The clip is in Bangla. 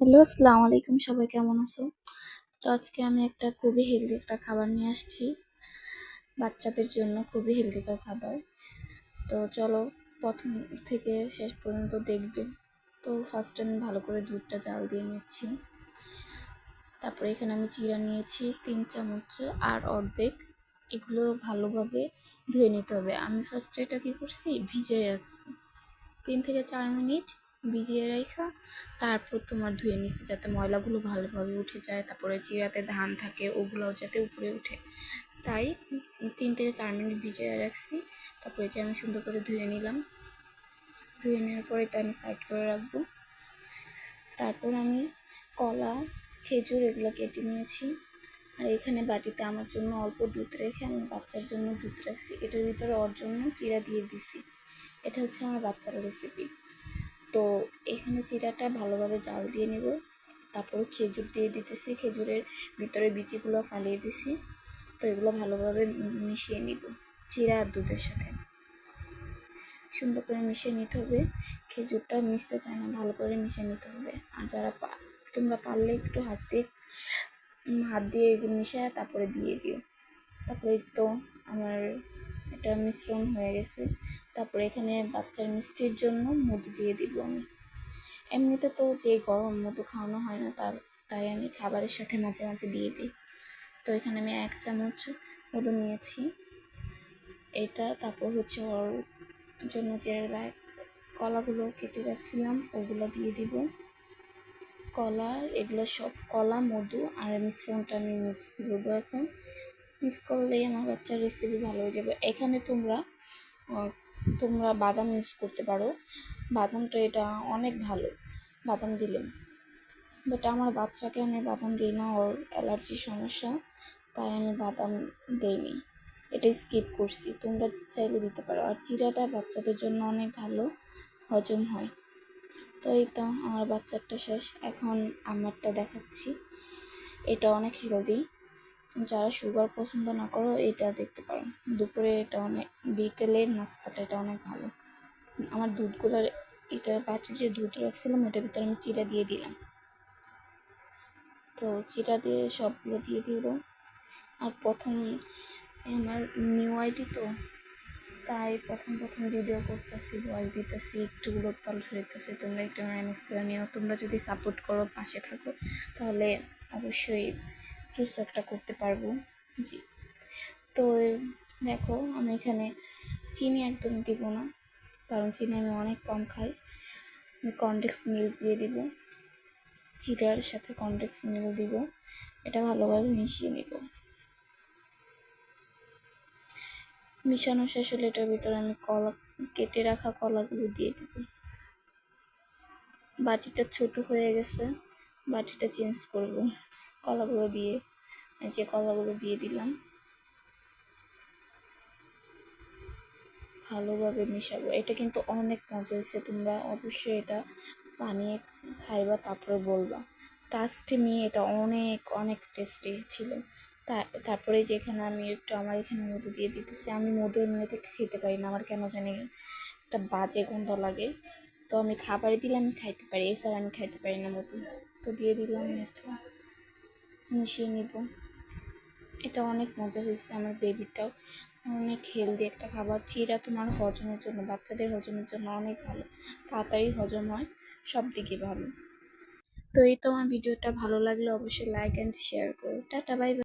হ্যালো, আসসালামু আলাইকুম। সবাই কেমন আছো? তো আজকে আমি একটা খুবই হেলদি একটা খাবার নিয়ে আসছি বাচ্চাদের জন্য, খুবই হেলদিকর খাবার। তো চলো প্রথম থেকে শেষ পর্যন্ত দেখবে। তো ফার্স্ট আমি ভালো করে দুধটা জাল দিয়ে নিচ্ছি। তারপরে এখানে আমি চিরা নিয়েছি 3 চামচ আর অর্ধেক। এগুলো ভালোভাবে ধুয়ে নিতে হবে। আমি ফার্স্টে এটা কি করছি, ভিজিয়ে রাখছি 3 থেকে 4 মিনিট ভিজিয়ে রাখা। তারপর তোমার ধুয়ে নিছি যাতে ময়লাগুলো ভালোভাবে উঠে যায়। তারপরে চিরাতে ধান থাকে, ওগুলোও যাতে উপরে উঠে, তাই 3 থেকে 4 মিনিট ভিজিয়ে রাখছি। তারপরে যে আমি সুন্দর করে ধুয়ে নিলাম। ধুয়ে নেওয়ার পরে এটা আমি সাইড করে রাখবো। তারপর আমি কলা, খেজুর এগুলো কেটে নিয়েছি। আর এখানে বাটিতে আমার জন্য অল্প দুধ রেখে আমি বাচ্চার জন্য দুধ রাখছি। এটার ভিতরে ওর জন্য চিরা দিয়ে দিছি। এটা হচ্ছে আমার বাচ্চার রেসিপি। তো এখানে চিরাটা ভালোভাবে জাল দিয়ে নেব। তারপরে খেজুর দিয়ে দিতেছি, খেজুরের ভিতরে বিচিগুলো ফালিয়ে দিছি। তো এগুলো ভালোভাবে মিশিয়ে নিব চিরা আর দুধের সাথে, সুন্দর করে মিশিয়ে নিতে হবে। খেজুরটা মিশতে চায় না, ভালো করে মিশিয়ে নিতে হবে। আর যারা তোমরা পারলে একটু হাত দিয়ে মিশিয়ে তারপরে দিয়ে দিও। তারপরে তো আমার এটা মিশ্রণ হয়ে গেছে। তারপরে এখানে বাচ্চার মিষ্টির জন্য মধু দিয়ে দিব আমি। এমনিতে তো যে গরম মধু খাওয়ানো হয় না, তাই আমি খাবারের সাথে মাঝে মাঝে দিয়ে দিই। তো এখানে আমি 1 চামচ মধু নিয়েছি এটা। তারপর হচ্ছে ওর জন্য যে কলাগুলো কেটে রাখছিলাম ওগুলো দিয়ে দিব। কলা, এগুলো সব কলা, মধু আর মিশ্রণটা আমি মিক্স করবো। এখন মিক্স করলেই আমার বাচ্চার রেসিপি ভালো হয়ে যাবে। এখানে তোমরা বাদাম ইউজ করতে পারো। বাদামটা এটা অনেক ভালো বাদাম দিলে, বাট আমার বাচ্চাকে আমি বাদাম দিই না, ওর অ্যালার্জির সমস্যা, তাই আমি বাদাম দিইনি, এটা স্কিপ করছি। তোমরা চাইলে দিতে পারো। আর চিরাটা বাচ্চাদের জন্য অনেক ভালো হজম হয়। তো এই তো আমার বাচ্চারটা শেষ, এখন আমারটা দেখাচ্ছি। এটা অনেক হেলদি, যারা সুগার পছন্দ না করো এটা দেখতে পারো। দুপুরে এটা অনেক, বিকেলের নাস্তাটা এটা অনেক ভালো। আমার দুধগুলোর, এটা বাটি যে দুধ রাখছিলাম ওটার ভিতরে আমি চিরা দিয়ে দিলাম। তো চিরা দিয়ে সবগুলো দিয়ে দিব। আর প্রথম আমার নিউ আইডি, তো তাই প্রথম ভিডিও করতেছি, ভয়েস দিতেছি, একটু উলটপালট হইতেছে। তোমরা একটু ম্যানেজ করে নিও। তোমরা যদি সাপোর্ট করো, পাশে থাকো, তাহলে অবশ্যই কিছু একটা করতে পারবো। জি। তো দেখো আমি এখানে চিনি একদমই দিব না, কারণ চিনি আমি অনেক কম খাই। আমি কনডেন্স মিল্ক দিয়ে দিব, চিরার সাথে কনডেন্স মিল্ক দিব। এটা ভালোভাবে মিশিয়ে নিব। মিশানো শেষ হলে এটার ভিতরে আমি কেটে রাখা কলাগুলো দিয়ে দিব। বাটিটা ছোট হয়ে গেছে, বাটিটা চেঞ্জ করব। কলাগুলো দিয়ে, যে কলাগুলো দিয়ে দিলাম, ভালোভাবে মিশাবো। এটা কিন্তু অনেক মজা হয়েছে, তোমরা অবশ্যই এটা বানিয়ে খাইবা, তারপরে বলবা। টাস্টি নিয়ে এটা অনেক অনেক টেস্টি ছিল। তারপরে যেখানে আমি একটু আমার এখানে মধু দিয়ে দিতেছি। আমি মধু এমনিতে খেতে পারি না, আমার কেন জানি একটা বাজে গন্ধ লাগে। তো আমি খাবারে দিলে আমি খাইতে পারি, এছাড়া আমি খাইতে পারি না মধু। তো দিয়ে দিলাম, একটু মিশিয়ে নিব। এটা অনেক মজা হয়েছে। আমার বেবিটাও অনেক হেলদি একটা খাবার। চিরা তোমার হজমের জন্য, বাচ্চাদের হজমের জন্য অনেক ভালো, তাড়াতাড়ি হজম হয়, সব দিকে ভালো। তো এই তোমার ভিডিওটা ভালো লাগলে অবশ্যই লাইক অ্যান্ড শেয়ার করো। Tata, bye bye.